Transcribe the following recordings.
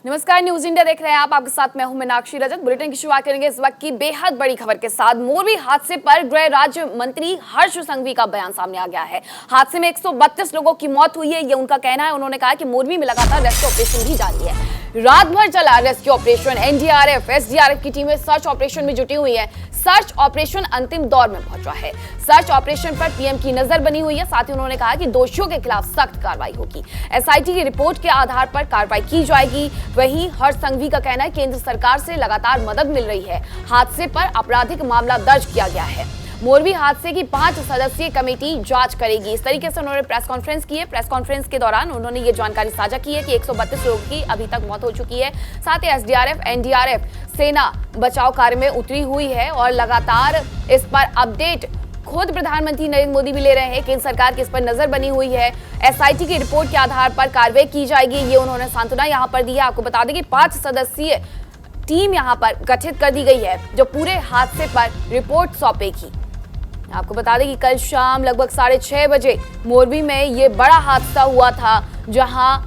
नमस्कार, news India देख रहे हैं आप। आपके साथ मैं हूं मीनाक्षी रजक। बुलेटिन की शुरुआत करेंगे इस वक्त की बेहद बड़ी खबर के साथ। मोरबी हादसे पर गृह राज्य मंत्री हर्ष संघवी का बयान सामने आ गया है। हादसे में 132 लोगों की मौत हुई है, ये उनका कहना है। उन्होंने कहा कि मोरबी में लगातार रेस्क्यू ऑपरेशन भी जारी है। रात भर चला रेस्क्यू ऑपरेशन। एनडीआरएफ, एसडीआरएफ की टीमें सर्च ऑपरेशन में जुटी हुई है। सर्च ऑपरेशन अंतिम दौर में पहुंचा है। सर्च ऑपरेशन पर पीएम की नजर बनी हुई है। साथ ही उन्होंने कहा कि दोषियों के खिलाफ सख्त कार्रवाई होगी। एसआईटी की रिपोर्ट के आधार पर कार्रवाई की जाएगी। वहीं हर्ष संघवी का कहना है केंद्र सरकार से लगातार मदद मिल रही है। हादसे पर आपराधिक मामला दर्ज किया गया है। मोरबी हादसे की 5 सदस्यीय कमेटी जांच करेगी। इस तरीके से उन्होंने प्रेस कॉन्फ्रेंस की है। प्रेस कॉन्फ्रेंस के दौरान उन्होंने ये जानकारी साझा की है कि 132 लोगों की अभी तक मौत हो चुकी है। साथ ही एसडीआरएफ, एनडीआरएफ, सेना बचाव कार्य में उतरी हुई है और लगातार इस पर अपडेट खुद प्रधानमंत्री नरेंद्र मोदी भी ले रहे हैं। केंद्र सरकार की इस पर नजर बनी हुई है। एसआईटी की रिपोर्ट के आधार पर कार्रवाई की जाएगी, ये उन्होंने सांत्वना यहां पर दी है। आपको बता दें कि 5 सदस्यीय टीम यहां पर गठित कर दी गई है जो पूरे हादसे पर रिपोर्ट सौंपेगी। आपको बता दें कि कल शाम लगभग 6:30 बजे मोरबी में ये बड़ा हादसा हुआ था, जहां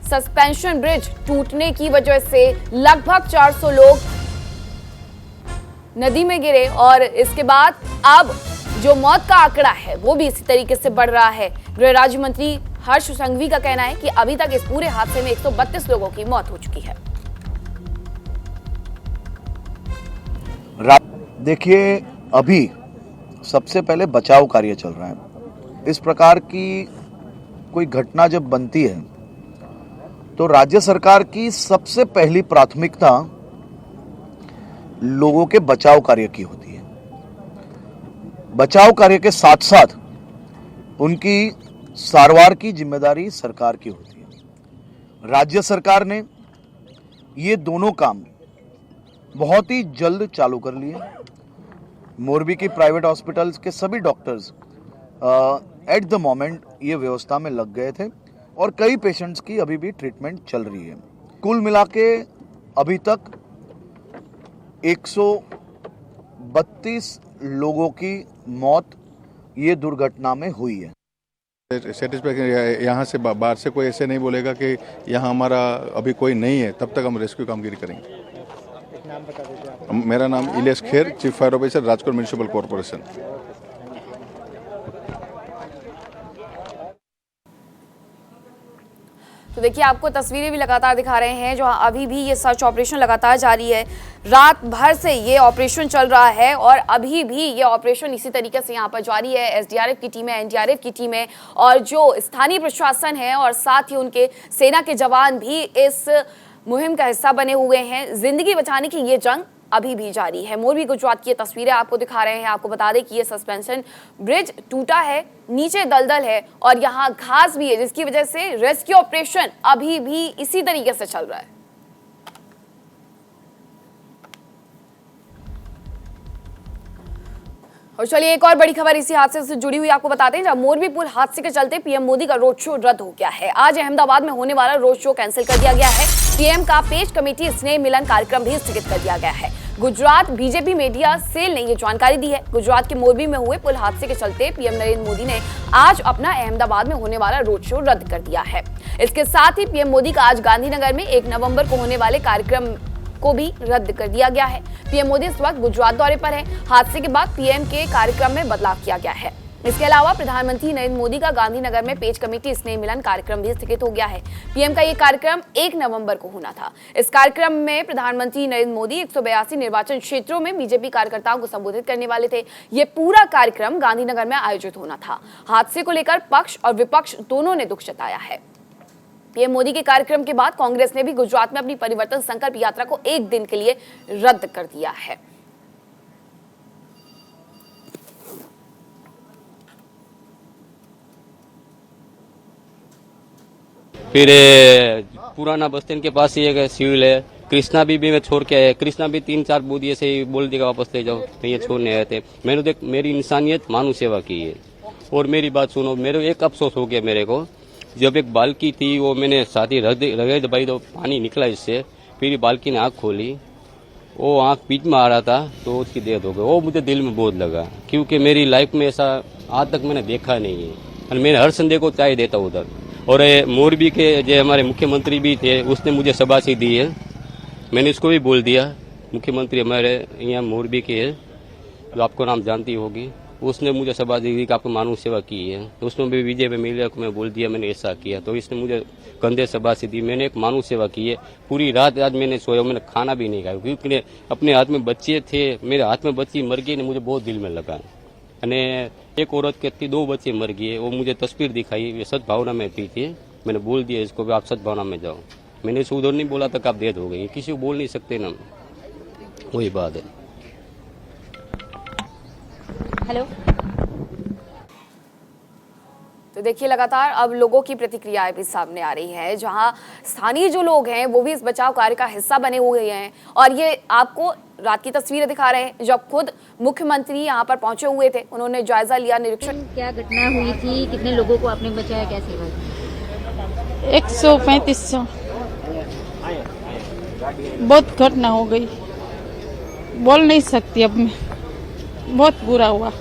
सस्पेंशन ब्रिज टूटने की वजह से लगभग 400 लोग नदी में गिरे और इसके बाद अब जो मौत का आंकड़ा है वो भी इसी तरीके से बढ़ रहा है। गृह राज्य मंत्री हर्ष संघवी का कहना है कि अभी तक इस पूरे हादसे में 132 लोगों की मौत हो चुकी है। देखिए, अभी सबसे पहले बचाव कार्य चल रहा है। इस प्रकार की कोई घटना जब बनती है तो राज्य सरकार की सबसे पहली प्राथमिकता लोगों के बचाव कार्य की होती है। बचाव कार्य के साथ साथ उनकी सारवार की जिम्मेदारी सरकार की होती है। राज्य सरकार ने ये दोनों काम बहुत ही जल्द चालू कर लिए। मोरबी की प्राइवेट हॉस्पिटल्स के सभी डॉक्टर्स एट द मोमेंट ये व्यवस्था में लग गए थे और कई पेशेंट्स की अभी भी ट्रीटमेंट चल रही है। कुल मिला के अभी तक 132 लोगों की मौत ये दुर्घटना में हुई है। सेटिस्फैक्शन यहाँ से बाहर से कोई ऐसे नहीं बोलेगा कि यहाँ हमारा अभी कोई नहीं है, तब तक हम रेस्क्यू कामगिरी करेंगे। नाम बता दीजिए आप। मेरा नाम Ilyas Kher, chief fire officer, Rajkot municipal corporation. तो देखिए, आपको तस्वीरें भी लगातार दिखा रहे हैं जो अभी भी ये सर्च ऑपरेशन लगातार जारी है। रात भर से ये ऑपरेशन चल रहा है और अभी भी ये ऑपरेशन इसी तरीके से यहाँ पर जारी है। एसडीआरएफ की टीमें, एनडीआरएफ की टीमें और जो स्थानीय प्रशासन है और साथ ही उनके सेना के जवान भी इस मुहिम का हिस्सा बने हुए हैं। जिंदगी बचाने की ये जंग अभी भी जारी है। मोरबी गुजरात की ये तस्वीरें आपको दिखा रहे हैं। आपको बता दें कि ये सस्पेंशन ब्रिज टूटा है, नीचे दलदल है और यहाँ घास भी है, जिसकी वजह से रेस्क्यू ऑपरेशन अभी भी इसी तरीके से चल रहा है। और चलिए, एक और बड़ी खबर इसी हादसे से जुड़ी हुई आपको बताते हैं। जब मोरबी पुल हादसे के चलते पीएम मोदी का रोड शो रद्द हो गया है। आज अहमदाबाद में होने वाला रोड शो कैंसिल कर दिया गया है। पीएम का पेश कमेटी स्नेह मिलन कार्यक्रम भी स्थगित कर दिया गया है। गुजरात बीजेपी मीडिया सेल ने ये जानकारी दी है। गुजरात के मोरबी में हुए पुल हादसे के चलते पीएम नरेंद्र मोदी ने आज अपना अहमदाबाद में होने वाला रोड शो रद्द कर दिया है। इसके साथ ही पीएम मोदी का आज गांधीनगर में 1 नवंबर को होने वाले कार्यक्रम को भी रद्द कर दिया गया है। पीएम मोदी इस वक्त गुजरात दौरे पर है। हादसे के बाद पीएम के कार्यक्रम में बदलाव किया गया है। इसके अलावा प्रधानमंत्री नरेंद्र मोदी का गांधीनगर में पेश कमेटी स्नेह मिलन कार्यक्रम भी स्थगित हो गया है। पीएम का ये कार्यक्रम 1 नवंबर को होना था। इस कार्यक्रम में प्रधानमंत्री नरेंद्र मोदी 182 निर्वाचन क्षेत्रों में बीजेपी कार्यकर्ताओं को संबोधित करने वाले थे। ये पूरा कार्यक्रम गांधीनगर में आयोजित होना था। हादसे को लेकर पक्ष और विपक्ष दोनों ने दुख जताया है। पीएम मोदी के कार्यक्रम के बाद कांग्रेस ने भी गुजरात में अपनी परिवर्तन संकल्प यात्रा को 1 दिन के लिए रद्द कर दिया है। फिर पुराना बस स्टैंड के पास ही एक सिविल है, कृष्णा भी मैं छोड़ के आया। कृष्णा भी 3-4 बूथ ऐसे ही बोल देगा वापस ले जाओ, तो ये छोड़ने आए थे। मैंने देख मेरी इंसानियत मानव सेवा की है। और मेरी बात सुनो, मेरे एक अफसोस हो गया मेरे को, जब एक बाल्की थी वो मैंने साथी रख दबाई तो पानी निकला इससे, फिर बाल्की ने आँख खोली, वो आँख बीच में आ रहा था तो उसकी डेथ हो गई। वो मुझे दिल में बहुत लगा क्योंकि मेरी लाइफ में ऐसा आज तक मैंने देखा नहीं है और मैंने हर संडे को चाय देता उधर और ये मोरबी के जो हमारे मुख्यमंत्री भी थे उसने मुझे शाबाशी दी है। मैंने उसको भी बोल दिया, मुख्यमंत्री हमारे यहाँ मोरबी के है जो आपको नाम जानती होगी, उसने मुझे शाबाशी दी कि आपको मानव सेवा की है। तो उसमें भी विजय मेलिया को मैं बोल दिया मैंने ऐसा किया, तो इसने मुझे कंधे शाबाशी दी। मैंने एक मानव सेवा की है, पूरी रात आज मैंने सोया, मैंने खाना भी नहीं खाया क्योंकि अपने हाथ में बच्चे थे, मेरे हाथ में बच्ची मर गई ने मुझे बहुत दिल में लगा। અને एक औरत के 2 बच्चे मर गए, वो मुझे तस्वीर दिखाई, ये सद्भावना में थी। मैंने बोल दिया इसको कि आप सद्भावना में जाओ। मैंने इसे उधर नहीं बोला तक आप डेथ हो गई, किसी को बोल नहीं सकते ना, वही बात है। हेलो। तो देखिए लगातार अब लोगों की प्रतिक्रियाएं भी सामने आ रही हैं, जहां स्थानीय जो लोग हैं वो भी इस बचाव कार्य का हिस्सा बने हुए हैं। और ये आपको रात की तस्वीरें दिखा रहे हैं जब खुद मुख्यमंत्री यहां पर पहुंचे हुए थे, उन्होंने जायजा लिया, निरीक्षण। क्या घटना हुई थी, कितने लोगों को आपने बचाया, क्या सेवा की? 135 बहुत घटना हो गई, बोल नहीं सकती अब मैं, बहुत बुरा हुआ।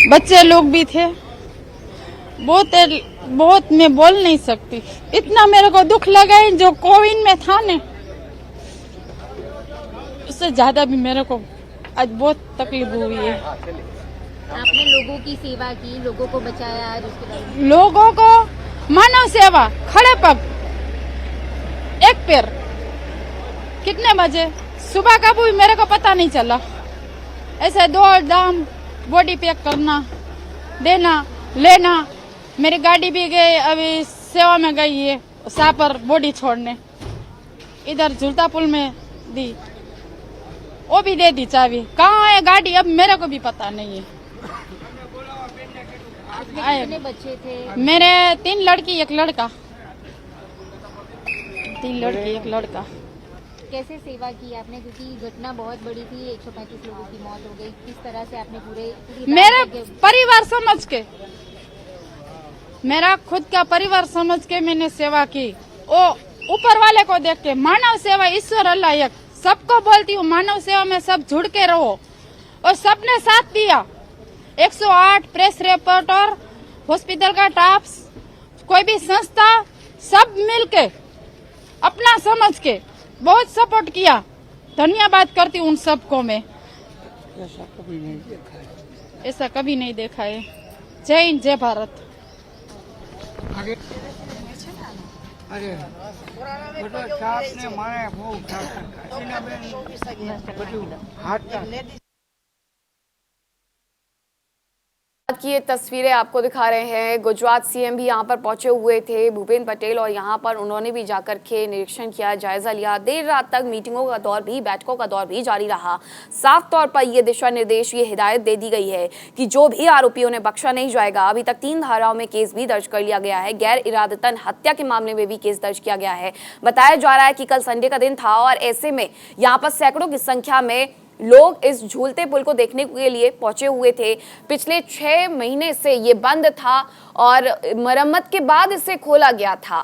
बच्चे लोग भी थे, बहुत मैं बोल नहीं सकती, इतना मेरे को दुख लगा है। जो कोविड में था ने उससे ज्यादा भी मेरे को आज बहुत तकलीफ हुई है। आपने लोगों की सेवा की, लोगों को बचाया, आज उसके बारे में लोगों को मानव सेवा, खड़े पग, एक पैर, कितने बजे सुबह कब हुई मेरे को पता नहीं चला। ऐसे दौड़ दाम, बॉडी पैक करना, देना, लेना। मेरी गाड़ी भी गई, अभी सेवा में गई है सापर बॉडी छोड़ने, इधर झूलता पुल में दी, वो भी दे दी चाबी। कहाँ है गाड़ी अब मेरे को भी पता नहीं है। कितने बच्चे थे? मेरे 3 लड़की 1 लड़का, 3 लड़की 1 लड़का। कैसे सेवा की आपने, क्योंकि घटना बहुत बड़ी थी, 135 लोगों की मौत हो गई, किस तरह से आपने पूरी मेरे परिवार समझ के, मेरा खुद का परिवार समझ के मैंने सेवा की। ओ ऊपर वाले को देख के, मानव सेवा ईश्वर अल्लाह एक, सबको बोलती हूँ मानव सेवा में सब जुड़ के रहो, और सबने साथ दिया। 108 प्रेस रिपोर्टर, हॉस्पिटल का स्टाफ, कोई भी संस्था, सब मिलके अपना समझ के बहुत सपोर्ट किया। धन्यवाद करती हूँ उन सबको मैं। ऐसा कभी नहीं देखा है। जय हिंद, जय भारत। અરે બધો ચાપ ને મારે બહુ બધું હાથ की ये तस्वीरें आपको दिखा रहे हैं। गुजरात सीएम भी यहाँ पर पहुंचे हुए थे, भूपेंद्र पटेल, और यहाँ पर उन्होंने भी जाकर के निरीक्षण किया, जायजा लिया। देर रात तक मीटिंगों का दौर भी, बैठकों का दौर भी जारी रहा। साफ तौर पर ये दिशा निर्देश, ये हिदायत दे दी गई है कि जो भी आरोपियों ने बख्शा नहीं जाएगा। अभी तक 3 धाराओं में केस भी दर्ज कर लिया गया है। गैर इरादतन हत्या के मामले में भी केस दर्ज किया गया है। बताया जा रहा है कि कल संडे का दिन था और ऐसे में यहाँ पर सैकड़ों की संख्या में लोग इस झूलते पुल को देखने के लिए पहुंचे हुए थे। पिछले 6 महीने से ये बंद था और मरम्मत के बाद इसे खोला गया था।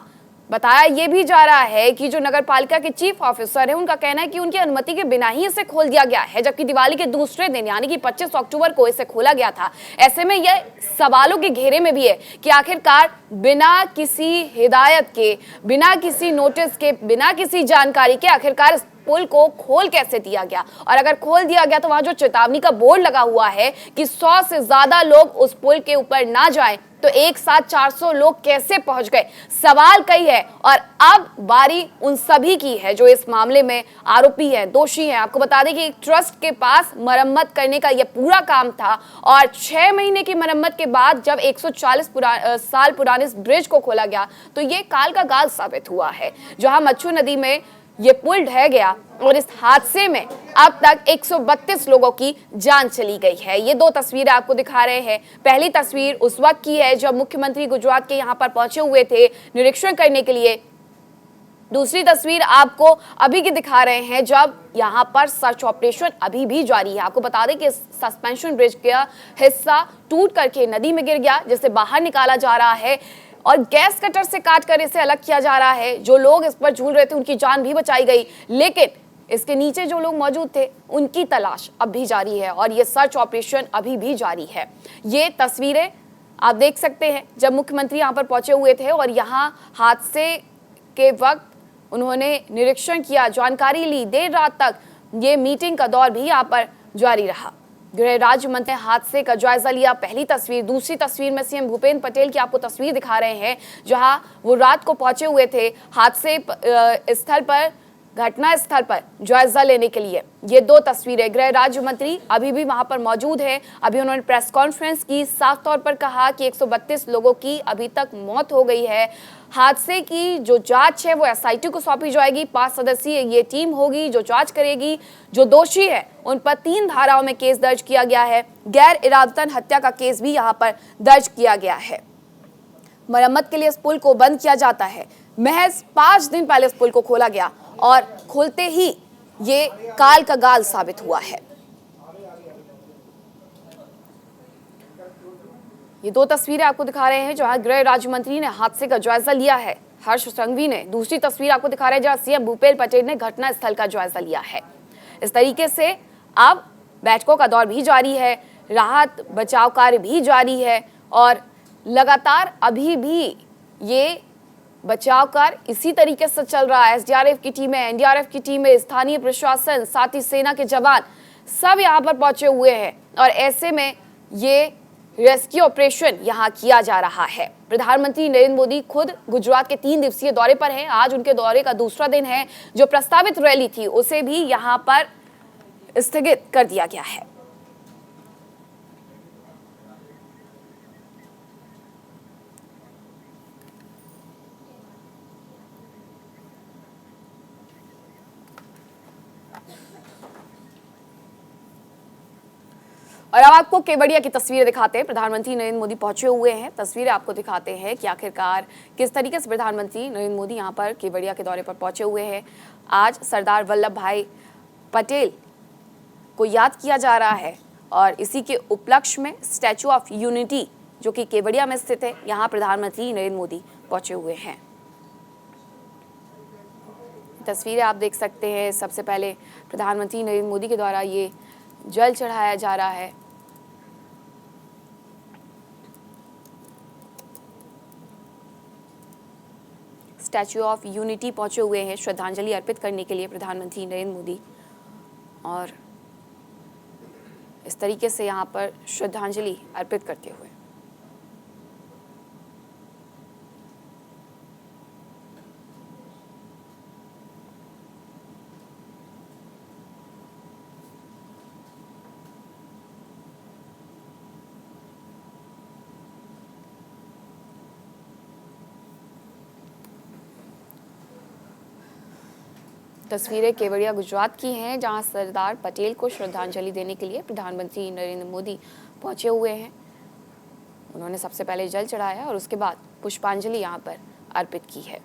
बताया ये भी जा रहा है कि जो नगर पालिका के चीफ ऑफिसर है, उनका कहना है कि उनकी अनुमति के बिना ही इसे खोल दिया गया है, जबकि दिवाली के दूसरे दिन यानी कि 25 अक्टूबर को इसे खोला गया था। ऐसे में यह सवालों के घेरे में भी है कि आखिरकार बिना किसी हिदायत के, बिना किसी नोटिस के, बिना किसी जानकारी के आखिरकार पुल को खोल कैसे दिया गया। और अगर खोल दिया गया तो वहां जो चेतावनी का बोर्ड लगा हुआ है कि 100 से ज्यादा लोग उस पुल के ऊपर ना जाएं, तो एक साथ 400 लोग कैसे पहुंच गए। सवाल कई है और अब बारी उन सभी की है जो इस मामले में आरोपी हैं, दोषी हैं। आपको बता दें कि एक ट्रस्ट के पास मरम्मत करने का यह पूरा काम था और 6 महीने की मरम्मत के बाद जब 140 साल पुराने इस ब्रिज को खोला गया तो ये काल का गाल साबित हुआ है। जहां मच्छू नदी में ये पुल ढह गया और इस हादसे में अब तक 132 लोगों की जान चली गई है। ये 2 तस्वीरें आपको दिखा रहे हैं। पहली तस्वीर उस वक्त की है जब मुख्यमंत्री गुजरात के यहाँ पर पहुंचे हुए थे निरीक्षण करने के लिए। दूसरी तस्वीर आपको अभी की दिखा रहे हैं जब यहाँ पर सर्च ऑपरेशन अभी भी जारी है। आपको बता दें कि सस्पेंशन ब्रिज का हिस्सा टूट करके नदी में गिर गया, जिसे बाहर निकाला जा रहा है और गैस कटर से काट कर इसे अलग किया जा रहा है। जो लोग इस पर झूल रहे थे उनकी जान भी बचाई गई, लेकिन इसके नीचे जो लोग मौजूद थे उनकी तलाश अब भी जारी है और ये सर्च ऑपरेशन अभी भी जारी है। ये तस्वीरें आप देख सकते हैं जब मुख्यमंत्री यहां पर पहुंचे हुए थे और यहां हादसे के वक्त उन्होंने निरीक्षण किया, जानकारी ली। देर रात तक ये मीटिंग का दौर भी यहां पर जारी रहा। गृह राज्य मंत्री ने हादसे का जायजा लिया। पहली तस्वीर, दूसरी तस्वीर में सीएम भूपेंद्र पटेल की आपको तस्वीर दिखा रहे हैं जहां वो रात को पहुंचे हुए थे हादसे स्थल पर, घटना स्थल पर जायजा लेने के लिए। ये दो तस्वीरें, गृह राज्य मंत्री अभी भी वहां पर मौजूद हैं। अभी उन्होंने प्रेस कॉन्फ्रेंस की, साफ तौर पर कहा कि 132 लोगों की अभी तक मौत हो गई है। हादसे की जो जांच है वो एसआईटी को सौंपी जाएगी। 5 सदस्यीय ये टीम होगी जो जांच करेगी। जो दोषी है उन पर 3 धाराओं में केस दर्ज किया गया है। गैर इरादतन हत्या का केस भी यहाँ पर दर्ज किया गया है। मरम्मत के लिए इस पुल को बंद किया जाता है। महज 5 दिन पहले इस पुल को खोला गया और खुलते ही ये काल का गाल साबित हुआ है। ये दो तस्वीरें आपको दिखा रहे हैं जहां गृह राज्य मंत्री ने हादसे का जायजा लिया है, हर्ष संघवी ने। दूसरी तस्वीर आपको दिखा रहे हैं जहां सीएम भूपेंद्र पटेल ने घटना स्थल का जायजा लिया है। इस तरीके से अब बैठकों का दौर भी जारी है, राहत बचाव कार्य भी जारी है और लगातार अभी भी ये बचाव कार्य इसी तरीके से चल रहा है। एसडीआरएफ की टीमें, एनडीआरएफ की टीमें, स्थानीय प्रशासन, साथ ही सेना के जवान सब यहाँ पर पहुंचे हुए हैं और ऐसे में ये रेस्क्यू ऑपरेशन यहाँ किया जा रहा है। प्रधानमंत्री नरेंद्र मोदी खुद गुजरात के 3 दिवसीय दौरे पर हैं। आज उनके दौरे का दूसरा दिन है। जो प्रस्तावित रैली थी उसे भी यहाँ पर स्थगित कर दिया गया है। और अब आपको केवड़िया की तस्वीरें दिखाते हैं। प्रधानमंत्री नरेंद्र मोदी पहुंचे हुए हैं। तस्वीरें आपको दिखाते हैं कि आखिरकार किस तरीके से प्रधानमंत्री नरेंद्र मोदी यहां पर केवड़िया के दौरे पर पहुंचे हुए हैं। आज सरदार वल्लभ भाई पटेल को याद किया जा रहा है और इसी के उपलक्ष्य में स्टैचू ऑफ यूनिटी जो कि केवड़िया में स्थित है, यहाँ प्रधानमंत्री नरेंद्र मोदी पहुंचे हुए हैं। तस्वीरें आप देख सकते हैं। सबसे पहले प्रधानमंत्री नरेंद्र मोदी के द्वारा ये जल चढ़ाया जा रहा है। स्टैचू ऑफ यूनिटी पहुंचे हुए हैं श्रद्धांजलि अर्पित करने के लिए प्रधानमंत्री नरेंद्र मोदी और इस तरीके से यहां पर श्रद्धांजलि अर्पित करते हुए तस्वीरें केवड़िया गुजरात की हैं जहां सरदार पटेल को श्रद्धांजलि देने के लिए प्रधानमंत्री नरेंद्र मोदी पहुंचे हुए हैं। उन्होंने सबसे पहले जल चढ़ाया और उसके बाद पुष्पांजलि यहां पर अर्पित की है।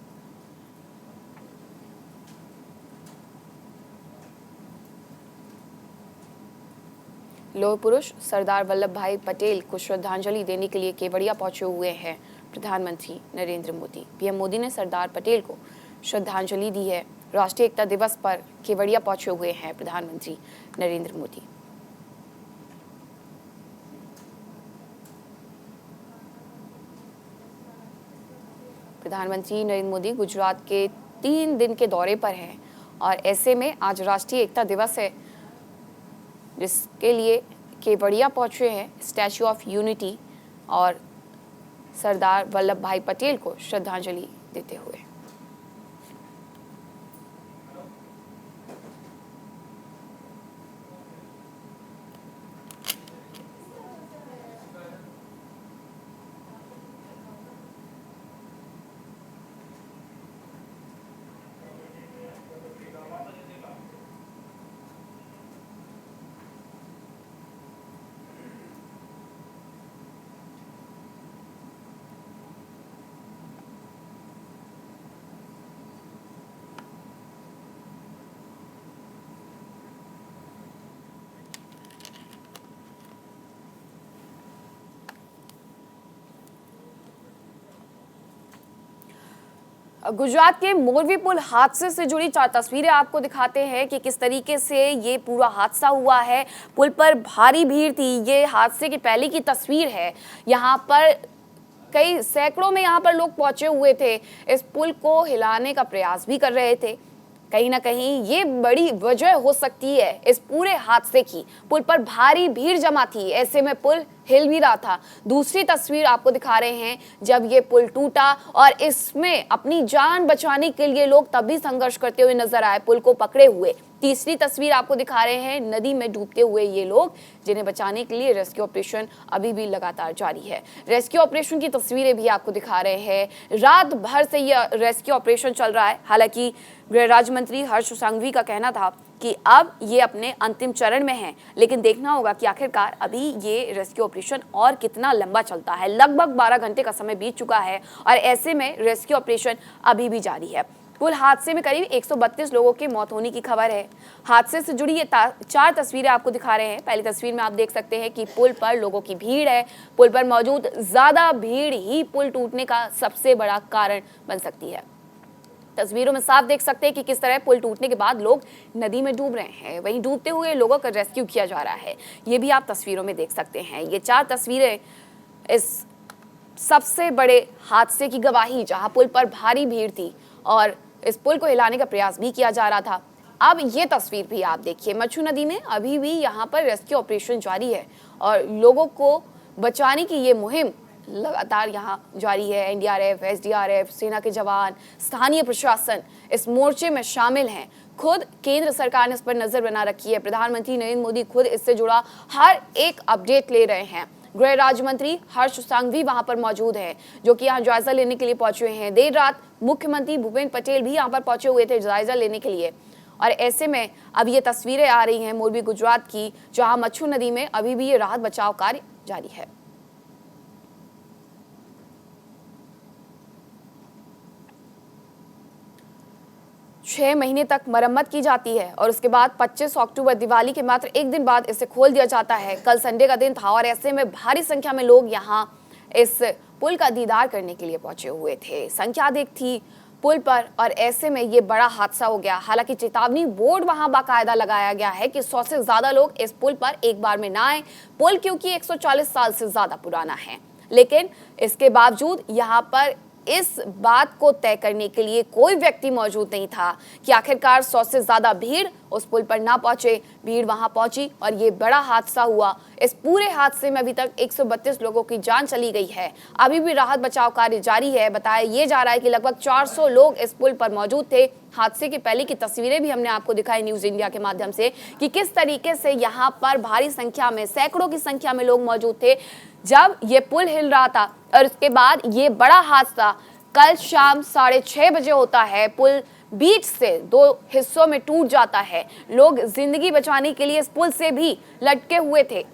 लौह पुरुष सरदार वल्लभ भाई पटेल को श्रद्धांजलि देने के लिए केवड़िया पहुंचे हुए हैं प्रधानमंत्री नरेंद्र मोदी। पीएम मोदी ने सरदार पटेल को श्रद्धांजलि दी है। राष्ट्रीय एकता दिवस पर केवड़िया पहुंचे हुए हैं प्रधानमंत्री नरेंद्र मोदी। प्रधानमंत्री नरेंद्र मोदी गुजरात के 3 दिन के दौरे पर हैं और ऐसे में आज राष्ट्रीय एकता दिवस है जिसके लिए केवड़िया पहुंचे हैं स्टैचू ऑफ यूनिटी और सरदार वल्लभ भाई पटेल को श्रद्धांजलि देते हुए। गुजरात के मोरवी पुल हादसे से जुड़ी 4 तस्वीरें आपको दिखाते हैं कि किस तरीके से ये पूरा हादसा हुआ है। पुल पर भारी भीड़ थी, ये हादसे की पहले की तस्वीर है। यहाँ पर कई सैकड़ों में यहाँ पर लोग पहुंचे हुए थे, इस पुल को हिलाने का प्रयास भी कर रहे थे। कहीं ना कहीं ये बड़ी वजह हो सकती है इस पूरे हादसे की। पुल पर भारी भीड़ जमा थी, ऐसे में पुल हिल भी रहा था। दूसरी तस्वीर आपको दिखा रहे हैं जब ये पुल टूटा और इसमें अपनी जान बचाने के लिए लोग तब भी संघर्ष करते हुए नजर आए, पुल को पकड़े हुए। तीसरी तस्वीर आपको दिखा रहे हैं नदी में डूबते हुए ये लोग, जिन्हें बचाने के लिए रेस्क्यू ऑपरेशन अभी भी लगातार जारी है। रेस्क्यू ऑपरेशन की तस्वीरें भी आपको दिखा रहे हैं। रात भर से यह रेस्क्यू ऑपरेशन चल रहा है। हालांकि गृह राज्य मंत्री हर्ष संघवी का कहना था कि अब ये अपने अंतिम चरण में है, लेकिन देखना होगा कि आखिरकार अभी ये रेस्क्यू ऑपरेशन और कितना लंबा चलता है। लगभग 12 घंटे का समय बीत चुका है और ऐसे में रेस्क्यू ऑपरेशन अभी भी जारी है। पुल हादसे में करीब 132 लोगों की मौत होने की खबर है। हादसे से जुड़ी ये 4 तस्वीरें आपको दिखा रहे हैं। पहली तस्वीर में आप देख सकते हैं कि पुल पर लोगों की भीड़ है। पुल पर मौजूद ज्यादा भीड़ ही पुल टूटने का सबसे बड़ा कारण बन सकती है। तस्वीरों में साफ देख सकते हैं कि किस तरह पुल टूटने के बाद लोग नदी में डूब रहे हैं, वहीं डूबते हुए लोगों का रेस्क्यू किया जा रहा है। ये भी आप तस्वीरों में देख सकते हैं। ये 4 तस्वीरें इस सबसे बड़े हादसे की गवाही, जहां पुल पर भारी भीड़ थी और इस पुल को हिलाने का प्रयास भी किया जा रहा था। अब ये तस्वीर भी आप देखिए, मच्छू नदी में अभी भी यहाँ पर रेस्क्यू ऑपरेशन जारी है और लोगों को बचाने की ये मुहिम लगातार यहाँ जारी है। एनडीआरएफ, एसडीआरएफ, सेना के जवान, स्थानीय प्रशासन इस मोर्चे में शामिल हैं। खुद केंद्र सरकार ने इस पर नजर बना रखी है। प्रधानमंत्री नरेंद्र मोदी खुद इससे जुड़ा हर एक अपडेट ले रहे हैं। गृह राज्य मंत्री हर्ष संघवी वहां पर मौजूद हैं, जो कि यहाँ जायजा लेने के लिए पहुंचे हुए हैं। देर रात मुख्यमंत्री भूपेंद्र पटेल भी यहाँ पर पहुंचे हुए थे जायजा लेने के लिए। और ऐसे में अब ये तस्वीरें आ रही हैं मोरबी गुजरात की, जहां मच्छू नदी में अभी भी ये राहत बचाव कार्य जारी है। छह महीने तक मरम्मत की जाती है और उसके बाद 25 अक्टूबर दिवाली के मात्र एक दिन बाद इसे खोल दिया जाता है। कल संडे का दिन था और ऐसे में भारी संख्या में लोग यहाँ इस पुल का दीदार करने के लिए पहुंचे हुए थे। संख्या अधिक थी पुल पर और ऐसे में ये बड़ा हादसा हो गया। हालांकि चेतावनी बोर्ड वहां बाकायदा लगाया गया है कि 100 से ज्यादा लोग इस पुल पर एक बार में ना आए। पुल क्योंकि 140 साल से ज्यादा पुराना है, लेकिन इसके बावजूद यहाँ पर इस बात को तय करने के लिए कोई व्यक्ति मौजूद नहीं था कि आखिरकार 100 से ज्यादा भीड़ उस पुल पर ना पहुंचे। भीड़ वहां पहुंची और ये बड़ा हादसा हुआ। इस पूरे हादसे में अभी तक 132 लोगों की जान चली गई है। अभी भी राहत बचाव कार्य जारी है। बताया ये जा रहा है कि लगभग 400 लोग इस पुल पर मौजूद थे। हादसे के पहले की तस्वीरें भी हमने आपको दिखाई न्यूज इंडिया के माध्यम से कि किस तरीके से यहाँ पर भारी संख्या में, सैकड़ों की संख्या में लोग मौजूद थे जब ये पुल हिल रहा था। और उसके बाद ये बड़ा हादसा कल शाम 6:30 बजे होता है। पुल बीच से 2 हिस्सों में टूट जाता है। लोग जिंदगी बचाने के लिए इस पुल से भी लटके हुए थे।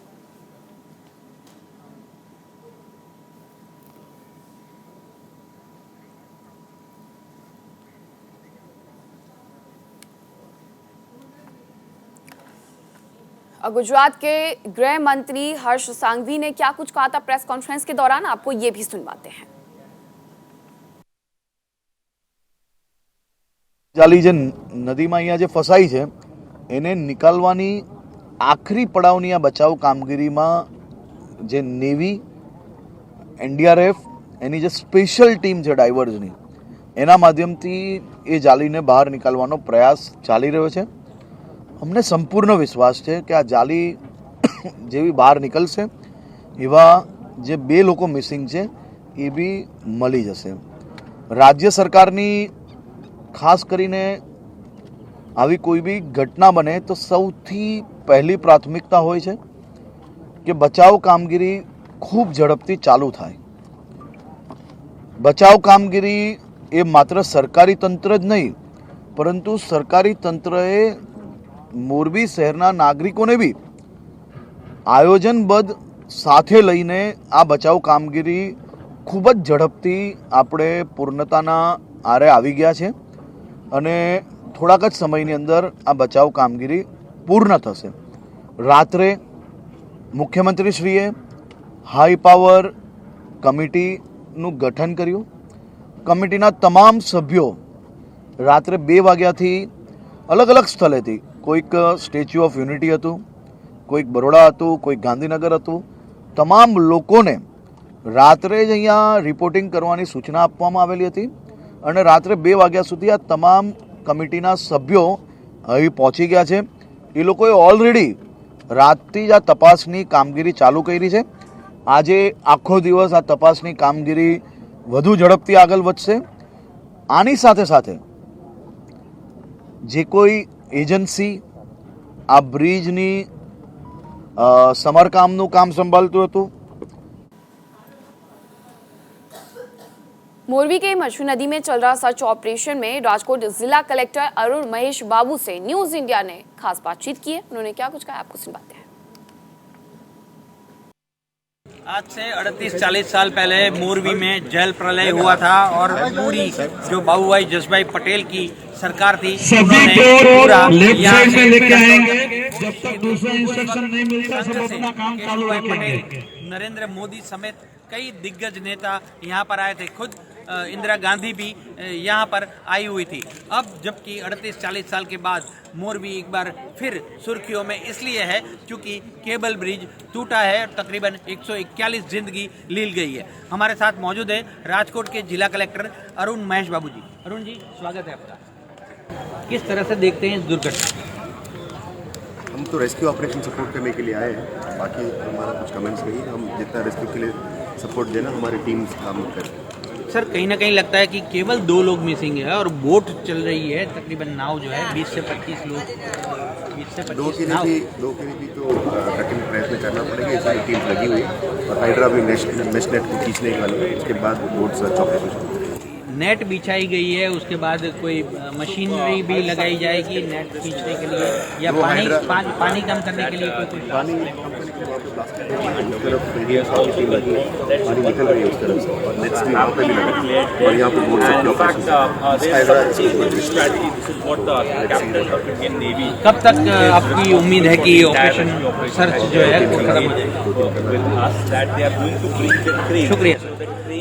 गुजरात के गृह मंत्री हर्ष संघवी ने क्या कुछ कहा था प्रेस कॉन्फ्रेंस के दौरान, आपको ये भी सुनवाते हैं। जाली जे नदीमां अहींया जे फसाई छे एने निकालवानी आखरी पड़ावनी आ बचाव कामगीरीमां जे नेवी, एनडीआरएफ एनी जे स्पेशल टीम छे डाइवर्सनी एना माध्यमथी ए जालीने बहार निकालवानो प्रयास चाली रह्यो छे। अमने संपूर्ण विश्वास है कि आ जाली जेवी बहार निकलशे एवा जे 2 लोको मिसिंग छे ए बी मळी जशे। राज्य सरकारनी खास करीने आवी कोई भी घटना बने तो सौथी पहली प्राथमिकता होय छे कि बचाव कामगीरी खूब झड़पथी चालू थाय। बचाव कामगीरी ए मात्र सरकारी तंत्र ज नहीं परंतु सरकारी तंत्रए मोरबी शहरना नागरिकोने भी आयोजनबद्ध साथे लईने आ बचाव कामगीरी खूब ज झड़पथी आपणे पूर्णताना आरे आवी गया छे અને થોડાક જ સમયની અંદર આ બચાવ કામગીરી પૂર્ણ થશે। રાત્રે મુખ્યમંત્રીશ્રીએ હાઈ પાવર કમિટીનું ગઠન કર્યું કમિટીના તમામ સભ્યો રાત્રે 2 વાગ્યાથી અલગ અલગ સ્થળેથી, કોઈક સ્ટેચ્યુ ઓફ યુનિટી હતું, કોઈક બરોડા હતું, કોઈક ગાંધીનગર હતું, તમામ લોકોને રાત્રે જ અહીંયા રિપોર્ટિંગ કરવાની સૂચના આપવામાં આવેલી હતી અને રાત્રે 2 વાગ્યા સુધી આ તમામ કમિટીના સભ્યો અહીં પહોંચી ગયા છે. એ લોકોએ ઓલરેડી રાતથી જ આ તપાસની કામગીરી ચાલુ કરી છે. આજે આખો દિવસ આ તપાસની કામગીરી વધુ ઝડપથી આગળ વધશે. આની સાથે સાથે જે કોઈ એજન્સી આ બ્રિજની સમારકામનું કામ સંભાળતું હતું, मोरबी के मछू नदी में चल रहा सर्च ऑपरेशन में राजकोट जिला कलेक्टर अरुण महेश बाबू से न्यूज इंडिया ने खास बातचीत की है. उन्होंने क्या कुछ कहा, आपको सुनवाते हैं. आज से 38-40 साल पहले मोरबी में जल प्रलय हुआ था और पूरी जो बाबूभाई जसभाई पटेल की सरकार थी, उन्होंने पूरा यहाँ से जब तक दूसरा इंस्ट्रक्शन नहीं मिलता सब अपना काम चालू रखेंगे. नरेंद्र मोदी समेत कई दिग्गज नेता यहाँ पर आए थे. खुद इंदिरा गांधी भी यहाँ पर आई हुई थी. अब जबकि 38-40 साल के बाद मोरबी एक बार फिर सुर्खियों में इसलिए है क्योंकि केबल ब्रिज टूटा है और तकरीबन 141 जिंदगी लील गई है. हमारे साथ मौजूद है राजकोट के जिला कलेक्टर अरुण महेश बाबू जी. अरुण जी, स्वागत है आपका. किस तरह से देखते हैं इस दुर्घटना? हम तो रेस्क्यू ऑपरेशन सपोर्ट करने के लिए आए हैं. बाकी हमारा कुछ कमेंट्स नहीं. हम जितना रेस्क्यू के लिए सपोर्ट देना हमारी टीम काम करें. सर, कहीं ना कहीं लगता है कि केवल 2 लोग मिसिंग है और बोट चल रही है. तकरीबन नाव जो है 20 से 25 लोग, 20 से 25 दो के लिए भी तो कठिन प्रयत्न करना पड़ेगा. इसमें टीम लगी हुई है और हाइड्रा भी मेश नेट को खींचने वाली है. उसके बाद बोट सर्च ऑपरेशन नेट बिछाई गई है. उसके बाद कोई मशीनरी भी लगाई जाएगी नेट खींचने के लिए या पानी कम करने के लिए कोई पानी उस तरफ एरिया की लगी है. पानी निकल रही है उस तरफ से और नेट्स भी वहाँ पे भी लगा है और यहाँ पे बोट कब तक आपकी उम्मीद है कि ऑपरेशन सर्च जो है वो खत्म हो जाएगा? शुक्रिया.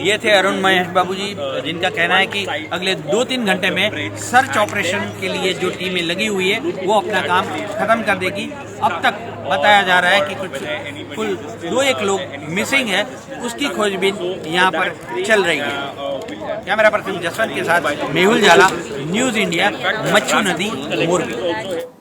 ये थे अरुण महेश बाबू जी, जिनका कहना है कि अगले 2-3 घंटे में सर्च ऑपरेशन के लिए जो टीमें लगी हुई है वो अपना काम खत्म कर देगी. अब तक बताया जा रहा है कि कुछ कुल 2-1 लोग मिसिंग है, उसकी खोजबीन यहाँ पर चल रही है. कैमरा पर्सन जसवंत के साथ मेहुल झाला, न्यूज इंडिया, मच्छू नदी, मोरबी.